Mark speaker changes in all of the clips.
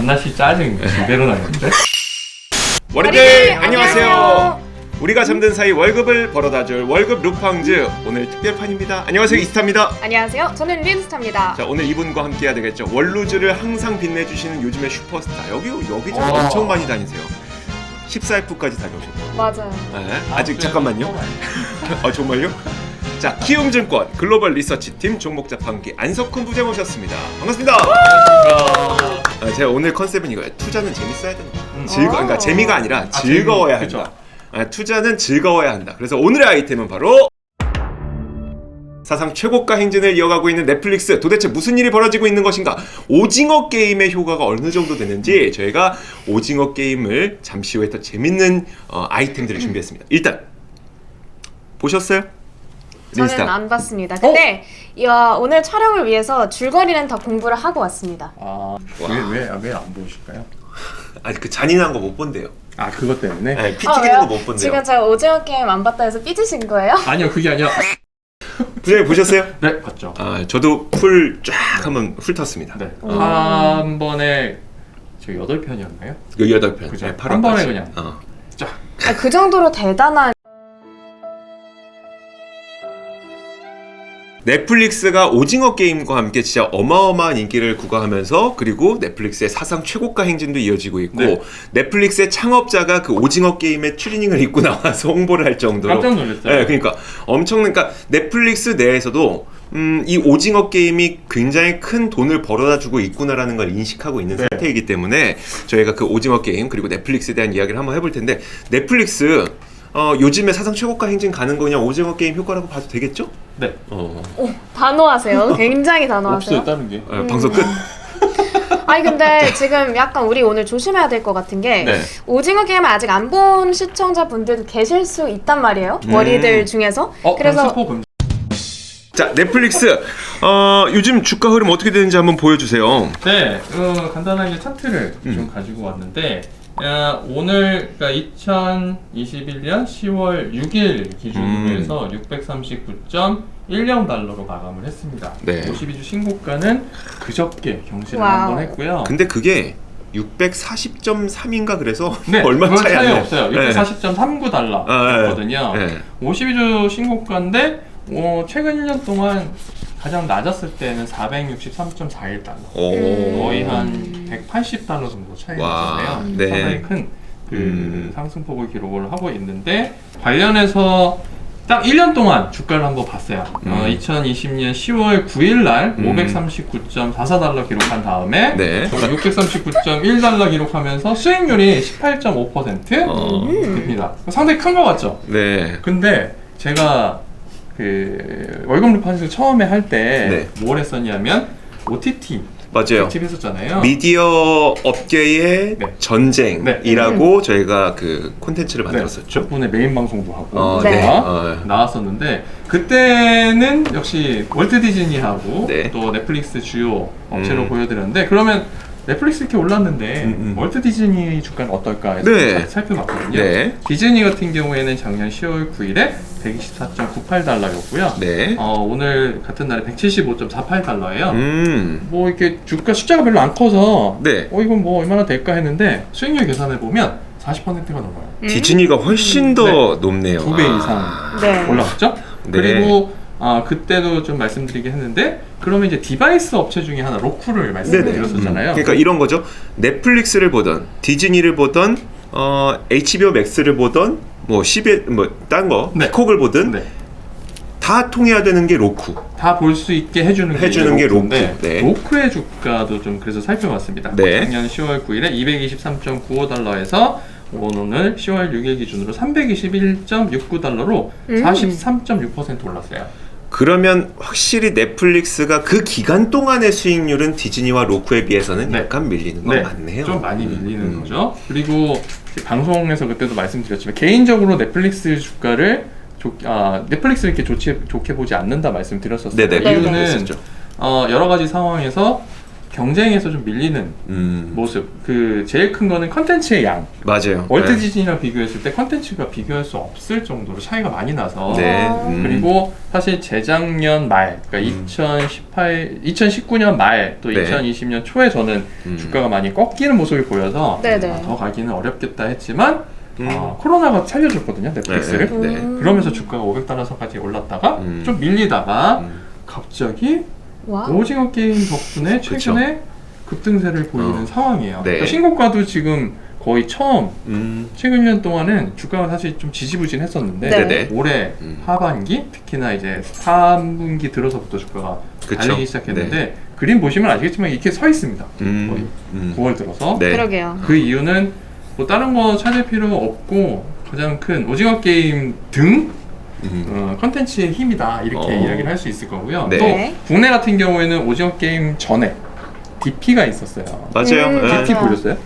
Speaker 1: 안나씨 짜증 제대로 나는데?
Speaker 2: 월요일 안녕하세요. 우리가 잠든 사이 월급을 벌어다줄 월급 루팡즈 오늘 특별판입니다. 안녕하세요, 이스타입니다.
Speaker 3: 안녕하세요. 저는 린스타입니다.
Speaker 2: 자, 오늘 이분과 함께 해야 되겠죠. 월루즈를 항상 빛내주시는 요즘의 슈퍼스타. 여기저기 엄청 많이 다니세요. 14F까지 다녀오셨고.
Speaker 3: 맞아요.
Speaker 2: 네, 아직 잠깐만요. 정말요? 자, 키움증권 글로벌 리서치팀 종목자판기 안석훈 부장 오셨습니다. 반갑습니다. 제가 오늘 컨셉은 이거예요. 투자는 재밌어야 된다. 그러니까 재미가 아니라 즐거워야 한다. 투자는 즐거워야 한다. 그래서 오늘의 아이템은 바로 사상 최고가 행진을 이어가고 있는 넷플릭스. 도대체 무슨 일이 벌어지고 있는 것인가? 오징어 게임의 효과가 어느 정도 되는지 저희가 오징어 게임을 잠시 후에 더 재밌는 아이템들을 준비했습니다. 일단 보셨어요?
Speaker 3: 저는
Speaker 2: 린스타.
Speaker 3: 안 봤습니다. 근데 오늘 촬영을 위해서 줄거리는 다 공부를 하고 왔습니다.
Speaker 1: 왜 안 보실까요?
Speaker 2: 아니, 그 잔인한 거 못 본대요.
Speaker 1: 그것 때문에?
Speaker 2: 네, 피 튀기는 거 못 본대요.
Speaker 3: 지금 제가 오징어 게임 안 봤다 해서 삐지신 거예요?
Speaker 1: 아니요, 그게 아니라.
Speaker 2: 부장님 보셨어요?
Speaker 1: 네, 봤죠.
Speaker 2: 저도 풀 쫙 한번 훑었습니다.
Speaker 1: 네. 한 번에 저 8편이었나요?
Speaker 2: 18편.
Speaker 1: 그죠?
Speaker 2: 네,
Speaker 1: 한 번에 그냥 쫙.
Speaker 3: 그 정도로 대단한.
Speaker 2: 넷플릭스가 오징어 게임과 함께 진짜 어마어마한 인기를 구가하면서 그리고 넷플릭스의 사상 최고가 행진도 이어지고 있고
Speaker 1: 네.
Speaker 2: 넷플릭스의 창업자가 그 오징어 게임의 추리닝을 입고 나와서 홍보를 할 정도로
Speaker 1: 깜짝 놀랐어요.
Speaker 2: 네, 그러니까 엄청난, 그러니까 넷플릭스 내에서도 이 오징어 게임이 굉장히 큰 돈을 벌어다 주고 있구나라는 걸 인식하고 있는 상태이기 때문에 저희가 그 오징어 게임 그리고 넷플릭스에 대한 이야기를 한번 해볼 텐데, 넷플릭스 요즘에 사상 최고가 행진 가는 거 그냥 오징어 게임 효과라고 봐도 되겠죠?
Speaker 1: 네.
Speaker 3: 단호하세요. 굉장히 단호하세요.
Speaker 1: 없어요, 다른 게.
Speaker 2: 방송 끝.
Speaker 3: 아니 근데 지금 약간 우리 오늘 조심해야 될 것 같은 게
Speaker 2: 네.
Speaker 3: 오징어 게임을 아직 안 본 시청자분들도 계실 수 있단 말이에요. 머리들 중에서.
Speaker 1: 그래서 스포 금지.
Speaker 2: 자, 넷플릭스 요즘 주가 흐름 어떻게 되는지 한번 보여주세요.
Speaker 1: 네, 간단하게 차트를 좀 가지고 왔는데 오늘 그러니까 2021년 10월 6일 기준으로 해서 639.10달러로 마감을 했습니다.
Speaker 2: 네.
Speaker 1: 52주 신고가는 그저께 경신을
Speaker 3: 와우.
Speaker 1: 한번 했고요.
Speaker 2: 근데 그게 640.3인가 그래서
Speaker 1: 네,
Speaker 2: 얼마
Speaker 1: 그건
Speaker 2: 차이 안 나요.
Speaker 1: 없어요. 640.39달러거든요.
Speaker 2: 네.
Speaker 1: 52주 신고가인데 최근 1년 동안 가장 낮았을 때는 463.41달러. 거의 한 180달러 정도 차이가
Speaker 2: 와,
Speaker 1: 있었네요.
Speaker 2: 네.
Speaker 1: 상당히 큰 상승폭을 기록을 하고 있는데, 관련해서 딱 1년 동안 주가를 한번 봤어요. 2020년 10월 9일 날 539.44달러 기록한 다음에
Speaker 2: 네.
Speaker 1: 639.1달러 기록하면서 수익률이 18.5% 됩니다. 상당히 큰 것 같죠?
Speaker 2: 네.
Speaker 1: 근데 제가 그 월급 루팡즈 처음에 할 때
Speaker 2: 네.
Speaker 1: 뭘 했었냐면 OTT
Speaker 2: 맞아요.
Speaker 1: 팁 했었잖아요.
Speaker 2: 미디어 업계의
Speaker 1: 네.
Speaker 2: 전쟁이라고 저희가 그 콘텐츠를 만들었었죠.
Speaker 1: 덕분에 메인 방송도 하고
Speaker 3: 네.
Speaker 1: 나왔었는데, 그때는 역시 월트 디즈니하고
Speaker 2: 네.
Speaker 1: 또 넷플릭스 주요 업체로 보여드렸는데, 그러면 넷플릭스 이렇게 올랐는데 월트 디즈니 주가는 어떨까 해서
Speaker 2: 네.
Speaker 1: 살펴봤거든요.
Speaker 2: 네.
Speaker 1: 디즈니 같은 경우에는 작년 10월 9일에 124.98달러였고요.
Speaker 2: 네.
Speaker 1: 오늘 같은 날에 175.48달러예요. 뭐 이렇게 주가 숫자가 별로 안 커서
Speaker 2: 네.
Speaker 1: 이건 뭐 얼마나 될까 했는데, 수익률 계산해 보면 40%가 넘어요.
Speaker 2: 디즈니가 훨씬 더 높네요.
Speaker 1: 2배 이상
Speaker 3: 네.
Speaker 1: 올라갔죠?
Speaker 2: 네.
Speaker 1: 그리고 그때도 좀 말씀드리긴 했는데, 그러면 이제 디바이스 업체 중에 하나 로쿠를 말씀드렸었잖아요.
Speaker 2: 그러니까 이런 거죠. 넷플릭스를 보던, 디즈니를 보던, HBO 맥스를 보던, 뭐 딴 거,
Speaker 1: 네.
Speaker 2: 피콕을 보든
Speaker 1: 네.
Speaker 2: 다 통해야 되는 게 로쿠.
Speaker 1: 다 볼 수 있게 해주는
Speaker 2: 게
Speaker 1: 로쿠인데,
Speaker 2: 로쿠. 네.
Speaker 1: 로쿠의 주가도 좀 그래서 살펴봤습니다.
Speaker 2: 네.
Speaker 1: 작년 10월 9일에 223.95달러에서 오늘 10월 6일 기준으로 321.69달러로 43.6% 올랐어요.
Speaker 2: 그러면 확실히 넷플릭스가 그 기간 동안의 수익률은 디즈니와 로쿠에 비해서는
Speaker 1: 네.
Speaker 2: 약간 밀리는 건 맞네요.
Speaker 1: 좀 많이 밀리는 거죠. 그리고 방송에서 그때도 말씀드렸지만, 개인적으로 넷플릭스 주가를 넷플릭스를 이렇게 좋게 보지 않는다 말씀드렸었어요.
Speaker 2: 네네.
Speaker 1: 이유는
Speaker 2: 그랬었죠.
Speaker 1: 여러 가지 상황에서 경쟁에서 좀 밀리는 모습. 그 제일 큰 거는 컨텐츠의 양.
Speaker 2: 맞아요.
Speaker 1: 월트
Speaker 2: 네.
Speaker 1: 디즈니랑 비교했을 때 컨텐츠가 비교할 수 없을 정도로 차이가 많이 나서.
Speaker 2: 네.
Speaker 1: 그리고 사실 재작년 말, 그러니까 2019년 말 또
Speaker 2: 네.
Speaker 1: 2020년 초에 저는 주가가 많이 꺾이는 모습을 보여서
Speaker 3: 네네.
Speaker 1: 더 가기는 어렵겠다 했지만 코로나가 살려줬거든요, 넷플릭스를.
Speaker 2: 네.
Speaker 1: 그러면서 주가가 500달러선까지 올랐다가 좀 밀리다가 갑자기
Speaker 3: 와.
Speaker 1: 오징어 게임 덕분에 최근에 급등세를 보이는 상황이에요.
Speaker 2: 네.
Speaker 1: 그러니까 신고가도 지금 거의 처음 최근 1년 동안은 주가가 사실 좀 지지부진했었는데
Speaker 3: 네.
Speaker 1: 올해 하반기 특히나 이제 3분기 들어서부터 주가가
Speaker 2: 그쵸.
Speaker 1: 달리기 시작했는데 그림 보시면 아시겠지만 이렇게 서 있습니다. 거의 9월 들어서.
Speaker 2: 네.
Speaker 3: 그러게요.
Speaker 1: 그 이유는 뭐 다른 거 찾을 필요가 없고 가장 큰 오징어 게임 등 컨텐츠의 힘이다 이렇게 이야기를 할 수 있을 거고요.
Speaker 2: 네.
Speaker 1: 또
Speaker 3: 네.
Speaker 1: 국내 같은 경우에는 오징어 게임 전에 DP가 있었어요.
Speaker 2: 맞아요. 네.
Speaker 1: DP
Speaker 3: 맞아요.
Speaker 1: 보셨어요?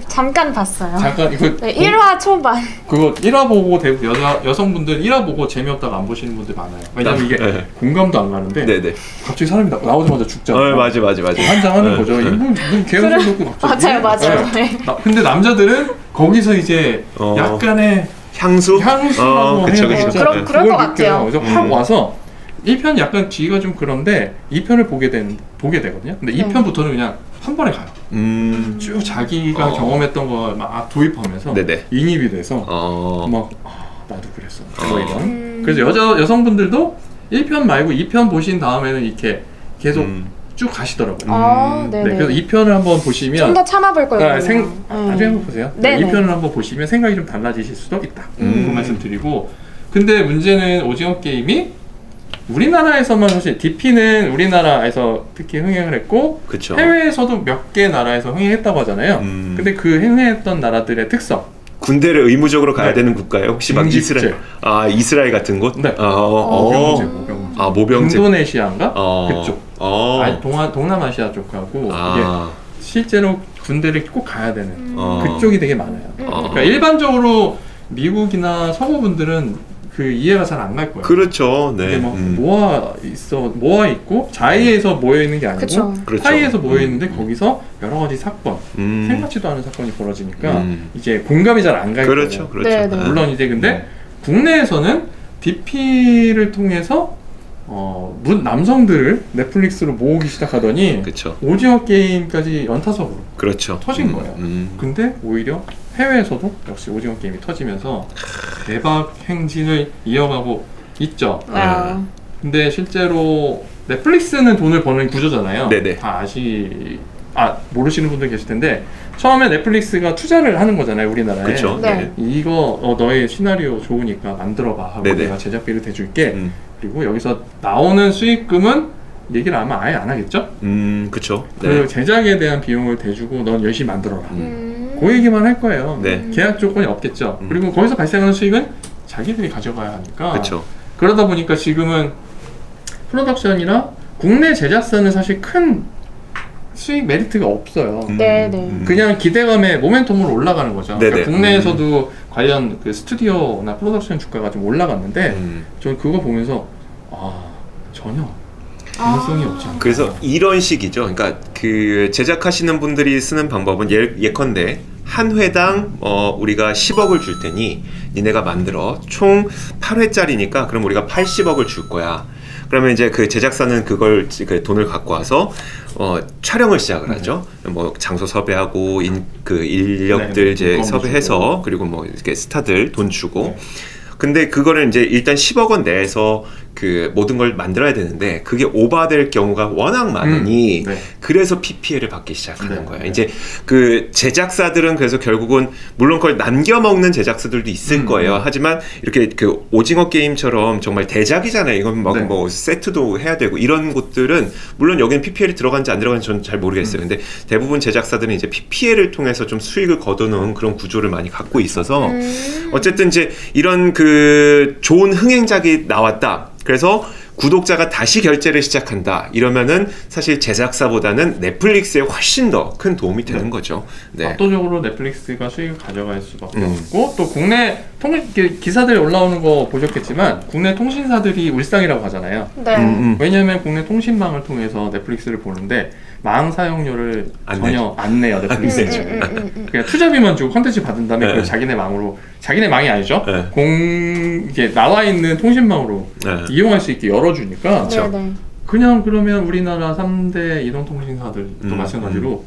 Speaker 3: 잠깐 봤어요.
Speaker 1: 잠깐 이거
Speaker 3: 네, 1화 초반.
Speaker 1: 그거 1화 보고 대부분 여성분들 1화 보고 재미없다가 안 보시는 분들 많아요. 왜냐면 이게
Speaker 2: 네.
Speaker 1: 공감도 안 가는데
Speaker 2: 네네.
Speaker 1: 갑자기 사람이 나오자마자 죽잖아요.
Speaker 2: 맞아.
Speaker 1: 환장하는
Speaker 2: 네.
Speaker 1: 거죠.
Speaker 2: 네.
Speaker 1: 뭐 개연성도 없고 갑자기.
Speaker 3: 맞아요.
Speaker 1: 네.
Speaker 3: 네.
Speaker 1: 근데 남자들은 거기서 이제 약간의 향수라고
Speaker 2: 그쵸.
Speaker 1: 해야 되죠.
Speaker 3: 그럴 것
Speaker 1: 그걸 느껴요.
Speaker 3: 같아요.
Speaker 1: 그래서 확 와서 1편 약간 뒤가 좀 그런데 2편을 보게 되거든요. 근데 2편부터는 그냥 한 번에 가요. 쭉 자기가 경험했던 걸 막 도입하면서
Speaker 2: 네네.
Speaker 1: 인입이 돼서 막 나도 그랬어. 뭐 이런. 그래서 여성분들도 1편 말고 2편 보신 다음에는 이렇게 계속 쭉 가시더라고요.
Speaker 3: 네네.
Speaker 1: 네, 그래서 2편을 한번 보시면
Speaker 3: 좀 더 참아볼 거예요.
Speaker 1: 나중에 한번 보세요.
Speaker 3: 네네.
Speaker 1: 2편을 한번 보시면 생각이 좀 달라지실 수도 있다. 그
Speaker 2: 음.
Speaker 1: 말씀 드리고. 근데 문제는 오징어 게임이 우리나라에서만 사실 DP는 우리나라에서 특히 흥행을 했고
Speaker 2: 그쵸.
Speaker 1: 해외에서도 몇 개 나라에서 흥행했다고 하잖아요. 근데 그 흥행했던 나라들의 특성.
Speaker 2: 군대를 의무적으로 가야
Speaker 1: 네.
Speaker 2: 되는 국가예요? 혹시 막
Speaker 1: 징집제.
Speaker 2: 이스라엘 같은 곳?
Speaker 1: 네.
Speaker 2: 어.
Speaker 1: 모병제.
Speaker 2: 모병제.
Speaker 1: 인도네시아인가? 그쪽.
Speaker 2: 어.
Speaker 1: 동남아시아 쪽하고 이게
Speaker 2: 아.
Speaker 1: 실제로 군대를 꼭 가야 되는 그쪽이 되게 많아요.
Speaker 2: 어.
Speaker 1: 그러니까 일반적으로 미국이나 서구 분들은 그 이해가 잘 안 갈 거예요.
Speaker 2: 그렇죠.
Speaker 1: 이게
Speaker 2: 네.
Speaker 1: 막 모아 있고 자의에서 모여 있는 게 아니고
Speaker 3: 그쵸.
Speaker 2: 그렇죠.
Speaker 1: 사이에서 모여 있는데 거기서 여러 가지 사건, 생각지도 않은 사건이 벌어지니까 이제 공감이 잘 안 갈
Speaker 2: 그렇죠.
Speaker 1: 거예요.
Speaker 2: 그렇죠.
Speaker 3: 네, 네.
Speaker 1: 물론 이제 근데 국내에서는 DP를 통해서 남성들을 넷플릭스로 모으기 시작하더니
Speaker 2: 그렇죠.
Speaker 1: 오징어 게임까지 연타석으로
Speaker 2: 그렇죠.
Speaker 1: 터진 거예요. 근데 오히려 해외에서도 역시 오징어 게임이 터지면서 대박 행진을 이어가고 있죠.
Speaker 3: 와.
Speaker 1: 근데 실제로 넷플릭스는 돈을 버는 구조잖아요.
Speaker 2: 네네.
Speaker 1: 다 모르시는 분들 계실 텐데 처음에 넷플릭스가 투자를 하는 거잖아요, 우리나라에.
Speaker 2: 그렇죠.
Speaker 3: 네.
Speaker 1: 이거 너의 시나리오 좋으니까 만들어봐 하고
Speaker 2: 네네.
Speaker 1: 내가 제작비를 대줄게.
Speaker 2: 음.
Speaker 1: 그리고 여기서 나오는 수익금은 얘기를 아마 아예 안 하겠죠?
Speaker 2: 그렇죠.
Speaker 1: 그
Speaker 2: 네.
Speaker 1: 제작에 대한 비용을 대주고 넌 열심히 만들어라. 그 얘기만 할 거예요.
Speaker 2: 네.
Speaker 1: 계약 조건이 없겠죠. 그리고 거기서 발생하는 수익은 자기들이 가져가야 하니까.
Speaker 2: 그렇죠.
Speaker 1: 그러다 보니까 지금은 프로덕션이나 국내 제작사는 사실 큰 수익 메리트가 없어요.
Speaker 3: 네네.
Speaker 1: 그냥 기대감에 모멘텀으로 올라가는 거죠.
Speaker 2: 네네.
Speaker 1: 그러니까 국내에서도 관련 그 스튜디오나 프로덕션 주가가 좀 올라갔는데 저는 그거 보면서 전혀 가능성이 없지 않다.
Speaker 2: 그래서 이런 식이죠. 그러니까 그 제작하시는 분들이 쓰는 방법은 예컨대 한 회당 우리가 10억을 줄 테니 니네가 만들어 총 8회짜리니까 그럼 우리가 80억을 줄 거야. 그러면 이제 그 제작사는 그걸 그 돈을 갖고 와서 촬영을 시작을 하죠. 뭐 장소 섭외하고 그 인력들
Speaker 1: 네,
Speaker 2: 이제
Speaker 1: 인건비
Speaker 2: 섭외해서
Speaker 1: 주고.
Speaker 2: 그리고 뭐 이렇게 스타들 돈 주고. 근데 그거를 이제 일단 10억 원 내에서 그 모든 걸 만들어야 되는데 그게 오버될 경우가 워낙 많으니
Speaker 1: 네.
Speaker 2: 그래서 PPL을 받기 시작하는
Speaker 1: 네.
Speaker 2: 거예요. 이제 그 제작사들은 그래서 결국은 물론 그걸 남겨 먹는 제작사들도 있을 거예요. 하지만 이렇게 그 오징어 게임처럼 정말 대작이잖아요. 이건 막
Speaker 1: 네.
Speaker 2: 뭐 세트도 해야 되고 이런 곳들은 물론 여기는 PPL이 들어간지 안 들어간지 저는 잘 모르겠어요. 근데 대부분 제작사들은 이제 PPL을 통해서 좀 수익을 거두는 그런 구조를 많이 갖고 있어서 어쨌든 이제 이런 그 좋은 흥행작이 나왔다. 그래서 구독자가 다시 결제를 시작한다 이러면은 사실 제작사보다는 넷플릭스에 훨씬 더 큰 도움이 되는 거죠. 네.
Speaker 1: 압도적으로 넷플릭스가 수익을 가져갈 수밖에 없고 또 국내 기사들이 올라오는 거 보셨겠지만 국내 통신사들이 울상이라고 하잖아요.
Speaker 3: 네.
Speaker 1: 왜냐하면 국내 통신망을 통해서 넷플릭스를 보는데 망 사용료를 전혀 안 내요 넷플릭스에. 그냥 투자비만 주고 컨텐츠 받은 다음에
Speaker 2: 네.
Speaker 1: 그걸 자기네 망이 아니죠.
Speaker 2: 네.
Speaker 1: 이게 나와 있는 통신망으로
Speaker 2: 네.
Speaker 1: 이용할 수 있게 열어주니까
Speaker 3: 네.
Speaker 1: 그냥 그러면 우리나라 3대 이동통신사들도 마찬가지로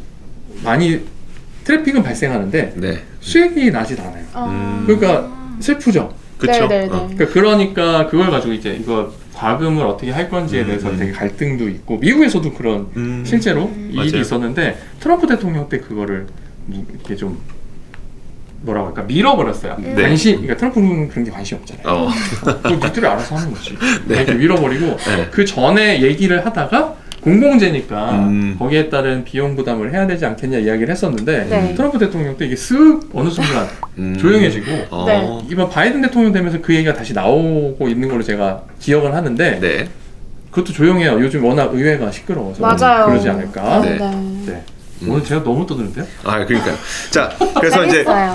Speaker 1: 많이 트래픽은 발생하는데
Speaker 2: 네.
Speaker 1: 수익이 나질 않아요. 그러니까 슬프죠.
Speaker 2: 그쵸?
Speaker 3: 네네네.
Speaker 1: 그러니까 그걸 가지고 이제 이거 과금을 어떻게 할 건지에 대해서 되게 갈등도 있고 미국에서도 그런 실제로 일이
Speaker 2: 맞아요.
Speaker 1: 있었는데 트럼프 대통령 때 그거를 이렇게 좀 뭐라고 할까 밀어버렸어요. 그러니까 트럼프는 그런 게 관심 없잖아요. 그 니들이 알아서 하는 거지. 이렇게 밀어버리고
Speaker 2: 네.
Speaker 1: 그 전에 얘기를 하다가 공공재니까 거기에 따른 비용 부담을 해야 되지 않겠냐 이야기를 했었는데
Speaker 3: 네.
Speaker 1: 트럼프 대통령 때 이게 쓱 어느 순간 조용해지고
Speaker 3: 네.
Speaker 1: 이번 바이든 대통령 되면서 그 얘기가 다시 나오고 있는 걸로 제가 기억을 하는데
Speaker 2: 네.
Speaker 1: 그것도 조용해요. 요즘 워낙 의회가 시끄러워서
Speaker 3: 맞아요.
Speaker 1: 그러지 않을까.
Speaker 2: 네.
Speaker 1: 네. 오늘 제가 너무 떠드는데요?
Speaker 2: 그러니까요. 자, 그래서 이제
Speaker 3: 알겠어요.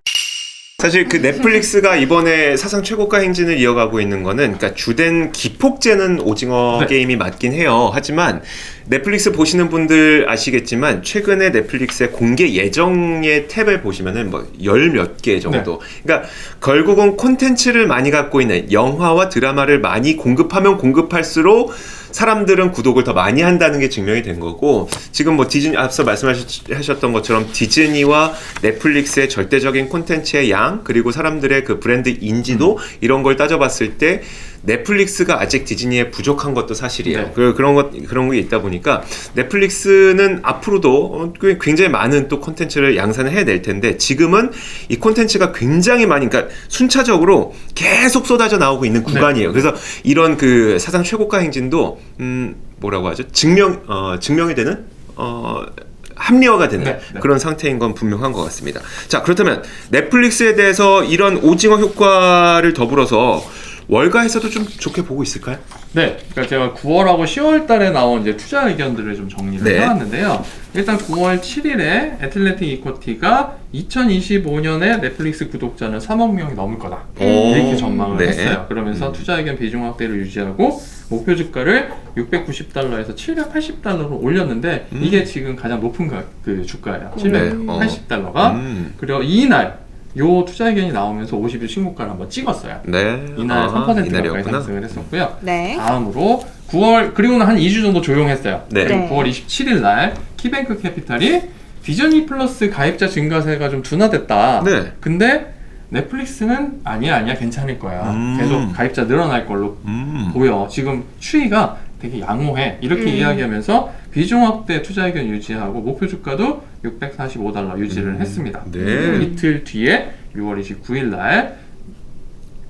Speaker 2: 사실 그 넷플릭스가 이번에 사상 최고가 행진을 이어가고 있는 거는 그러니까 주된 기폭제는 오징어
Speaker 1: 네.
Speaker 2: 게임이 맞긴 해요. 하지만 넷플릭스 보시는 분들 아시겠지만 최근에 넷플릭스의 공개 예정의 탭을 보시면은 뭐 열 몇 개 정도. 그러니까 결국은 콘텐츠를 많이 갖고 있는 영화와 드라마를 많이 공급하면 공급할수록 사람들은 구독을 더 많이 한다는 게 증명이 된 거고 지금 뭐 디즈니 앞서 말씀하셨던 것처럼 디즈니와 넷플릭스의 절대적인 콘텐츠의 양 그리고 사람들의 그 브랜드 인지도 이런 걸 따져봤을 때 넷플릭스가 아직 디즈니에 부족한 것도 사실이에요.
Speaker 1: 네.
Speaker 2: 그런 게 있다 보니까 넷플릭스는 앞으로도 굉장히 많은 또 콘텐츠를 양산을 해낼 텐데 지금은 이 콘텐츠가 굉장히 많이 그러니까 순차적으로 계속 쏟아져 나오고 있는 구간이에요. 그래서 이런 그 사상 최고가 행진도 뭐라고 하죠? 증명이 되는 합리화가 되는
Speaker 1: 네.
Speaker 2: 그런 상태인 건 분명한 것 같습니다. 자, 그렇다면 넷플릭스에 대해서 이런 오징어 효과를 더불어서 월가에서도 좀 좋게 보고 있을까요?
Speaker 1: 네, 그러니까 제가 9월하고 10월 달에 나온 이제 투자 의견들을 좀 정리를
Speaker 2: 네.
Speaker 1: 해왔는데요. 일단 9월 7일에 애틀랜틱 이코티가 2025년에 넷플릭스 구독자는 3억 명이 넘을 거다. 이렇게 전망을
Speaker 2: 네.
Speaker 1: 했어요. 그러면서 투자 의견 비중 확대를 유지하고 목표 주가를 690달러에서 780달러로 올렸는데 이게 지금 가장 높은 그 주가예요. 780달러가. 그리고 이날 요 투자 의견이 나오면서 50일 신고가를 한번 찍었어요.
Speaker 2: 네.
Speaker 1: 이날 3% 가까이
Speaker 2: 이날이었구나.
Speaker 1: 상승을 했었고요.
Speaker 3: 네.
Speaker 1: 다음으로 9월 그리고는 한 2주 정도 조용했어요.
Speaker 2: 네.
Speaker 1: 그리고
Speaker 3: 네.
Speaker 1: 9월 27일 날 키뱅크 캐피탈이 디즈니 플러스 가입자 증가세가 좀 둔화됐다.
Speaker 2: 네.
Speaker 1: 근데 넷플릭스는 아니야 괜찮을 거야. 계속 가입자 늘어날 걸로 보여. 지금 추이가 되게 양호해. 이렇게 이야기하면서 비중 확대 투자 의견 유지하고 목표 주가도 645달러 유지를 했습니다.
Speaker 2: 네.
Speaker 1: 이틀 뒤에 6월 29일 날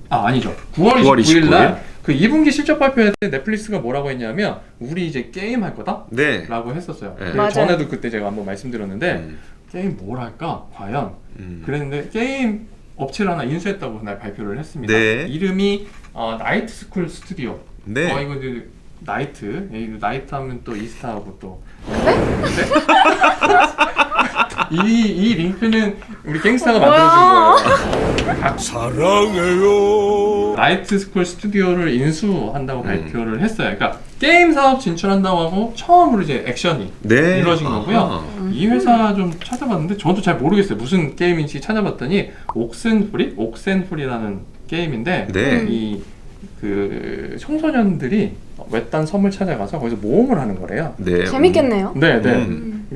Speaker 1: 아니죠. 9월
Speaker 2: 9월
Speaker 1: 29일 날 그 2분기 실적 발표회 때 넷플릭스가 뭐라고 했냐면 우리 이제 게임 할 거다?
Speaker 2: 네.
Speaker 1: 라고 했었어요.
Speaker 2: 네.
Speaker 1: 그리고
Speaker 3: 맞아요.
Speaker 1: 전에도 그때 제가 한번 말씀드렸는데 게임 뭘 할까? 과연? 그랬는데 게임 업체를 하나 인수했다고 그날 발표를 했습니다.
Speaker 2: 네.
Speaker 1: 이름이 나이트 스쿨 스튜디오.
Speaker 2: 네.
Speaker 1: 이거 이제 나이트 하면 또 이스타하고 또 이 링크는 우리 갱스타가 만들어준 거예요.
Speaker 2: 사랑해요.
Speaker 1: 나이트 스쿨 스튜디오를 인수한다고 발표를 했어요. 그러니까 게임 사업 진출한다고 하고 처음으로 이제 액션이
Speaker 2: 네.
Speaker 1: 이루어진 거고요. 이 회사 좀 찾아봤는데 저도 잘 모르겠어요. 무슨 게임인지 찾아봤더니 옥센프리라는 게임인데
Speaker 2: 네.
Speaker 1: 이 그 청소년들이 외딴 섬을 찾아가서 거기서 모험을 하는 거래요.
Speaker 2: 네.
Speaker 3: 재밌겠네요.
Speaker 1: 네.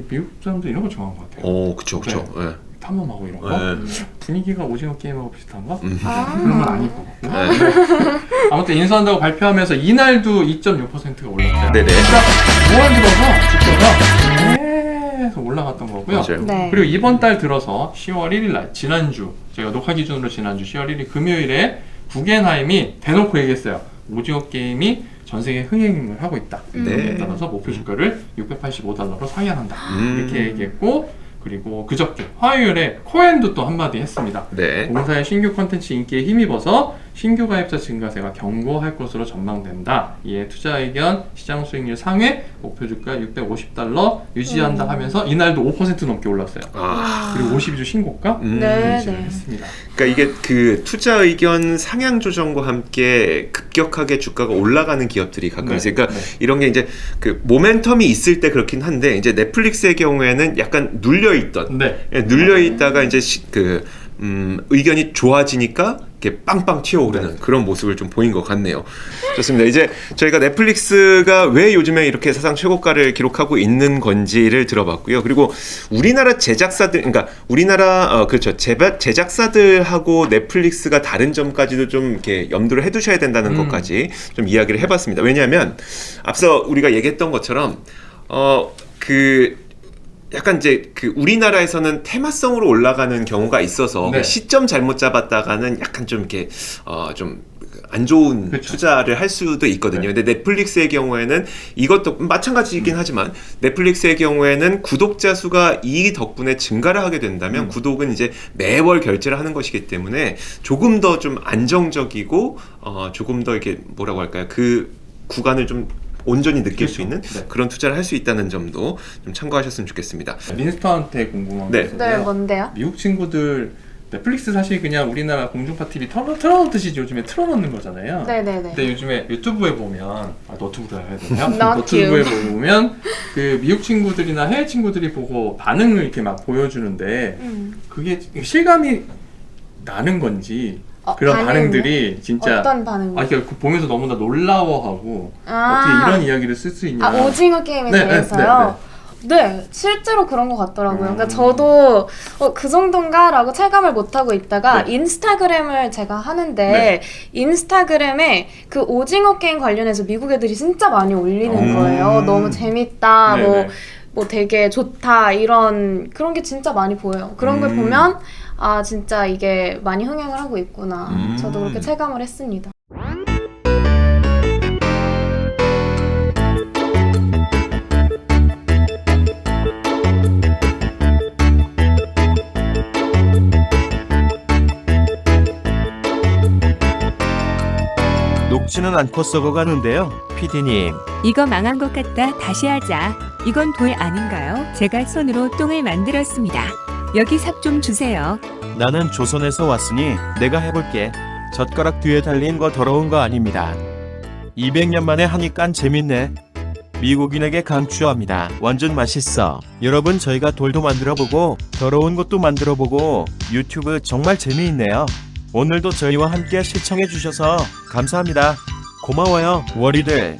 Speaker 1: 미국 사람들 이런 거 좋아하는 것 같아요.
Speaker 2: 그쵸.
Speaker 1: 네.
Speaker 2: 네.
Speaker 1: 탐험하고 이런 거.
Speaker 2: 네.
Speaker 1: 분위기가 오징어 게임하고 비슷한가?
Speaker 3: 아.
Speaker 1: 그런 건 아닐 거고. 아무튼 인수한다고 발표하면서 이날도 2.6%가 올랐어요.
Speaker 2: 네네.
Speaker 1: 그러니까 5월 들어서 주가가 계속 올라갔던 거고요.
Speaker 2: 맞아요.
Speaker 3: 네.
Speaker 1: 그리고 이번 달 들어서 10월 1일 날 지난주 제가 녹화 기준으로 지난주 10월 1일 금요일에 구겐하임이 대놓고 얘기했어요. 오징어 게임이 전 세계 흥행을 하고 있다.
Speaker 2: 네.
Speaker 1: 여기에 따라서 목표 주가를 685달러로 상향한다. 이렇게 얘기했고 그리고 그저께 화요일에 코엔도 또 한마디 했습니다.
Speaker 2: 네.
Speaker 1: 공사의 신규 콘텐츠 인기에 힘입어서 신규 가입자 증가세가 견고할 것으로 전망된다. 이에 투자 의견, 시장 수익률 상회, 목표 주가 $650 유지한다 하면서 이날도 5% 넘게 올랐어요. 그리고 52주 신고가
Speaker 3: 네,
Speaker 1: 유지를
Speaker 3: 네.
Speaker 1: 했습니다.
Speaker 2: 그러니까 이게 그 투자 의견 상향 조정과 함께 급격하게 주가가 올라가는 기업들이 가끔
Speaker 1: 네,
Speaker 2: 있어요. 그러니까
Speaker 1: 네.
Speaker 2: 이런 게 이제 그 모멘텀이 있을 때 그렇긴 한데 이제 넷플릭스의 경우에는 약간 눌려 있던
Speaker 1: 네.
Speaker 2: 눌려 있다가 이제 의견이 좋아지니까 이렇게 빵빵 튀어오르는
Speaker 1: 네.
Speaker 2: 그런 모습을 좀 보인 것 같네요. 좋습니다. 이제 저희가 넷플릭스가 왜 요즘에 이렇게 사상 최고가를 기록하고 있는 건지를 들어봤고요. 그리고 우리나라 제작사들, 그러니까 우리나라 그렇죠. 제작사들하고 넷플릭스가 다른 점까지도 좀 이렇게 염두를 해두셔야 된다는 것까지 좀 이야기를 해봤습니다. 왜냐하면 앞서 우리가 얘기했던 것처럼 약간 이제 그 우리나라에서는 테마성으로 올라가는 경우가 있어서
Speaker 1: 네.
Speaker 2: 시점 잘못 잡았다가는 약간 좀 이렇게 좀 안 좋은
Speaker 1: 그쵸.
Speaker 2: 투자를 할 수도 있거든요.
Speaker 1: 네.
Speaker 2: 근데 넷플릭스의 경우에는 이것도 마찬가지이긴 하지만 넷플릭스의 경우에는 구독자 수가 이 덕분에 증가를 하게 된다면 구독은 이제 매월 결제를 하는 것이기 때문에 조금 더 좀 안정적이고 조금 더 이렇게 뭐라고 할까요? 그 구간을 좀 온전히 느낄
Speaker 1: 그렇죠.
Speaker 2: 수 있는
Speaker 1: 네.
Speaker 2: 그런 투자를 할 수 있다는 점도 좀 참고하셨으면 좋겠습니다.
Speaker 1: 민스터한테 궁금한
Speaker 2: 네.
Speaker 1: 게 있는데요.
Speaker 3: 네, 뭔데요?
Speaker 1: 미국 친구들 넷플릭스 사실 그냥 우리나라 공중파 TV 틀어놓듯이 요즘에 틀어놓는 거잖아요.
Speaker 3: 네네네.
Speaker 1: 근데 요즘에 유튜브에 보면 너튜브라 해야 되나요?
Speaker 3: Not
Speaker 1: 너튜브에
Speaker 3: you.
Speaker 1: 보면 그 미국 친구들이나 해외 친구들이 보고 반응을 이렇게 막 보여주는데 그게 실감이 나는 건지 그런
Speaker 3: 반응이요?
Speaker 1: 반응들이 진짜
Speaker 3: 어떤 반응이요?
Speaker 1: 그러니까 그 보면서 너무나 놀라워하고
Speaker 3: 아.
Speaker 1: 어떻게 이런 이야기를 쓸 수 있냐.
Speaker 3: 오징어 게임에
Speaker 1: 네,
Speaker 3: 대해서요? 네, 실제로 그런 것 같더라고요. 그러니까
Speaker 1: 음.
Speaker 3: 저도 그 정도인가라고 체감을 못하고 있다가
Speaker 1: 네.
Speaker 3: 인스타그램을 제가 하는데
Speaker 1: 네.
Speaker 3: 인스타그램에 그 오징어 게임 관련해서 미국 애들이 진짜 많이 올리는 거예요. 너무 재밌다,
Speaker 1: 네네.
Speaker 3: 뭐 되게 좋다 이런 그런 게 진짜 많이 보여요. 그런 걸 보면 아 진짜 이게 많이 흥행을 하고 있구나. 저도 그렇게 체감을 했습니다.
Speaker 4: 녹지는 않고 썩어가는데요. PD님,
Speaker 5: 이거 망한 것 같다. 다시 하자. 이건 돌 아닌가요? 제가 손으로 똥을 만들었습니다. 여기 삽 좀 주세요.
Speaker 4: 나는 조선에서 왔으니 내가 해볼게. 젓가락 뒤에 달린 거 더러운 거 아닙니다. 200년 만에 하니깐 재밌네. 미국인에게 강추합니다. 완전 맛있어. 여러분, 저희가 돌도 만들어보고 더러운 것도 만들어보고 유튜브 정말 재미있네요. 오늘도 저희와 함께 시청해주셔서 감사합니다. 고마워요, 워리들.